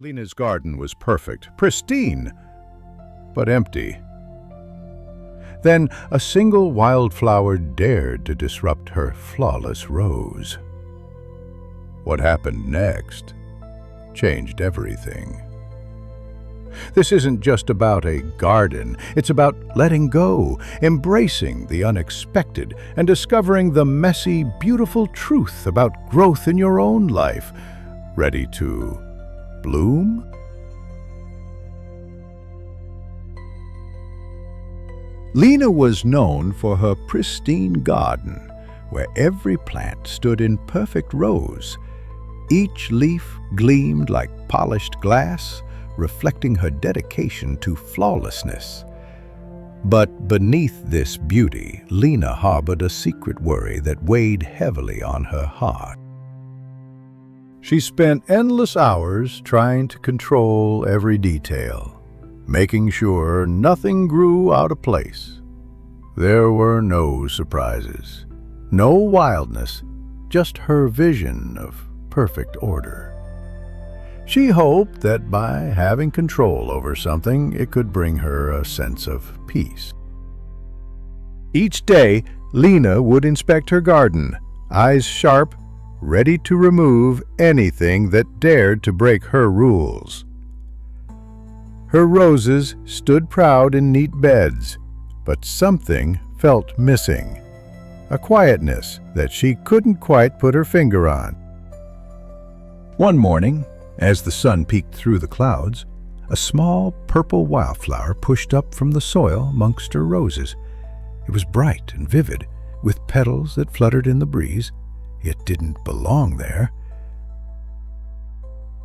Lena's garden was perfect, pristine, but empty. Then a single wildflower dared to disrupt her flawless rose. What happened next changed everything. This isn't just about a garden, it's about letting go, embracing the unexpected, and discovering the messy, beautiful truth about growth in your own life. Ready to bloom? Lena was known for her pristine garden, where every plant stood in perfect rows. Each leaf gleamed like polished glass, reflecting her dedication to flawlessness. But beneath this beauty, Lena harbored a secret worry that weighed heavily on her heart. She spent endless hours trying to control every detail, making sure nothing grew out of place. There were no surprises, no wildness, just her vision of perfect order. She hoped that by having control over something, it could bring her a sense of peace. Each day, Lena would inspect her garden, eyes sharp, ready to remove anything that dared to break her rules. Her roses stood proud in neat beds, but something felt missing, a quietness that she couldn't quite put her finger on. One morning, as the sun peeked through the clouds, a small purple wildflower pushed up from the soil amongst her roses. It was bright and vivid, with petals that fluttered in the breeze. It didn't belong there.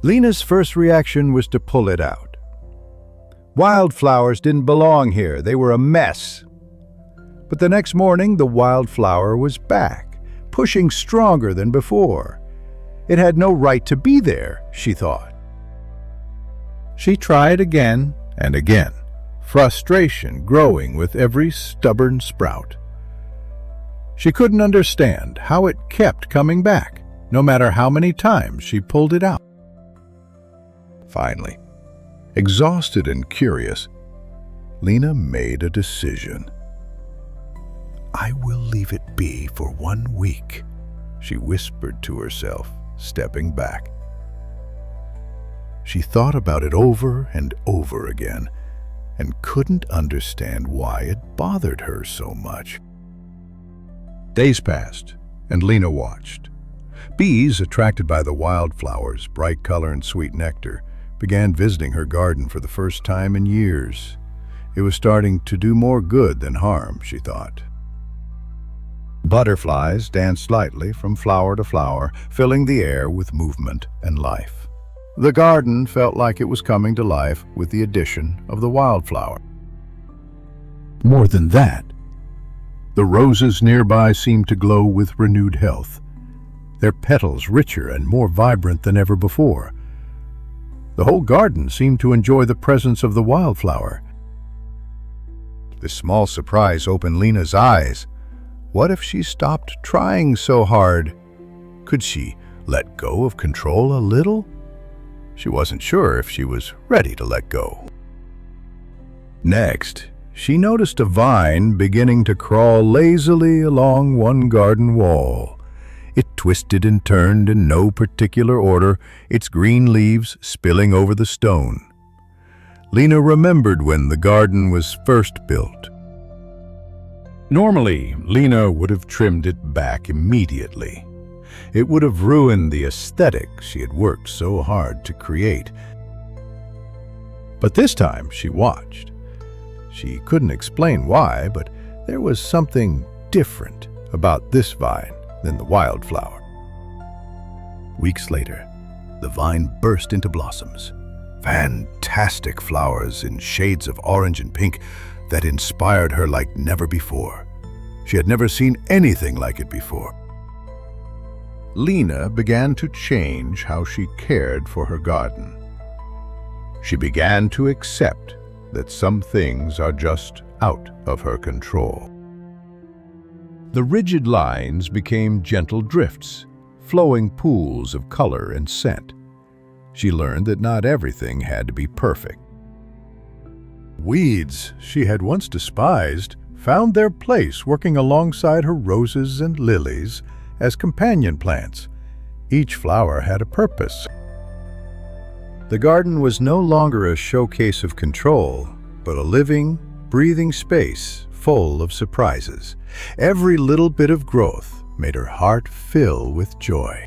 Lena's first reaction was to pull it out. Wildflowers didn't belong here. They were a mess. But the next morning, the wildflower was back, pushing stronger than before. It had no right to be there, she thought. She tried again and again, frustration growing with every stubborn sprout. She couldn't understand how it kept coming back, no matter how many times she pulled it out. Finally, exhausted and curious, Lena made a decision. "I will leave it be for 1 week," she whispered to herself, stepping back. She thought about it over and over again and couldn't understand why it bothered her so much. Days passed, and Lena watched. Bees, attracted by the wildflowers' bright color and sweet nectar, began visiting her garden for the first time in years. It was starting to do more good than harm, she thought. Butterflies danced lightly from flower to flower, filling the air with movement and life. The garden felt like it was coming to life with the addition of the wildflower. More than that, the roses nearby seemed to glow with renewed health, their petals richer and more vibrant than ever before. The whole garden seemed to enjoy the presence of the wildflower. This small surprise opened Lena's eyes. What if she stopped trying so hard? Could she let go of control a little? She wasn't sure if she was ready to let go. Next, she noticed a vine beginning to crawl lazily along one garden wall. It twisted and turned in no particular order, its green leaves spilling over the stone. Lena remembered when the garden was first built. Normally, Lena would have trimmed it back immediately. It would have ruined the aesthetic she had worked so hard to create. But this time, she watched. She couldn't explain why, but there was something different about this vine than the wildflower. Weeks later, the vine burst into blossoms. Fantastic flowers in shades of orange and pink that inspired her like never before. She had never seen anything like it before. Lena began to change how she cared for her garden. She began to accept that some things are just out of her control. The rigid lines became gentle drifts, flowing pools of color and scent. She learned that not everything had to be perfect. Weeds she had once despised found their place working alongside her roses and lilies as companion plants. Each flower had a purpose. The garden was no longer a showcase of control, but a living, breathing space full of surprises. Every little bit of growth made her heart fill with joy.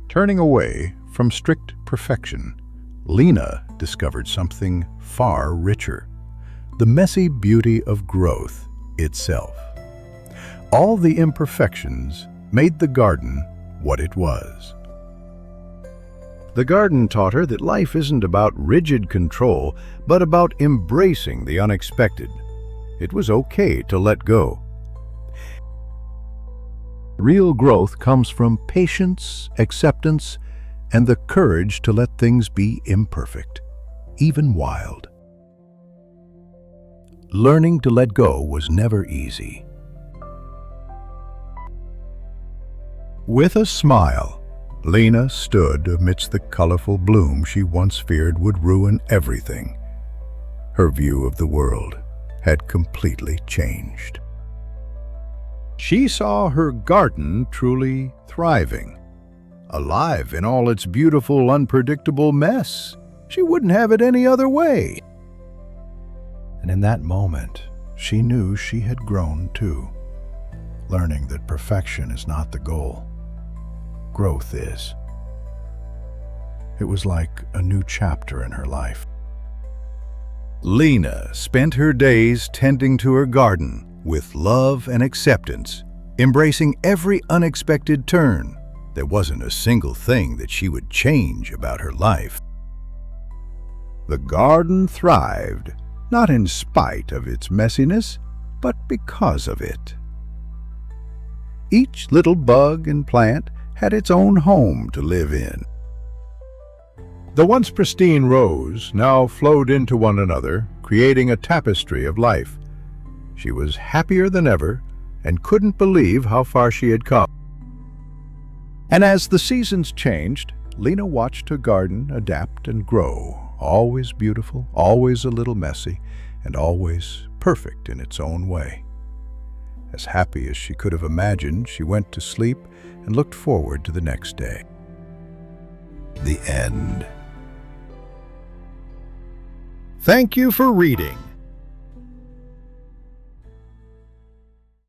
Turning away from strict perfection, Lena discovered something far richer: the messy beauty of growth itself. All the imperfections made the garden what it was. The garden taught her that life isn't about rigid control, but about embracing the unexpected. It was okay to let go. Real growth comes from patience, acceptance, and the courage to let things be imperfect, even wild. Learning to let go was never easy. With a smile, Lena stood amidst the colorful bloom she once feared would ruin everything. Her view of the world had completely changed. She saw her garden truly thriving, alive in all its beautiful, unpredictable mess. She wouldn't have it any other way. And in that moment, she knew she had grown too, learning that perfection is not the goal. Growth is. It was like a new chapter in her life. Lena spent her days tending to her garden with love and acceptance, embracing every unexpected turn. There wasn't a single thing that she would change about her life. The garden thrived, not in spite of its messiness, but because of it. Each little bug and plant had its own home to live in. The once pristine rows now flowed into one another, creating a tapestry of life. She was happier than ever and couldn't believe how far she had come. And as the seasons changed, Lena watched her garden adapt and grow, always beautiful, always a little messy, and always perfect in its own way. As happy as she could have imagined, she went to sleep and looked forward to the next day. The end. Thank you for reading.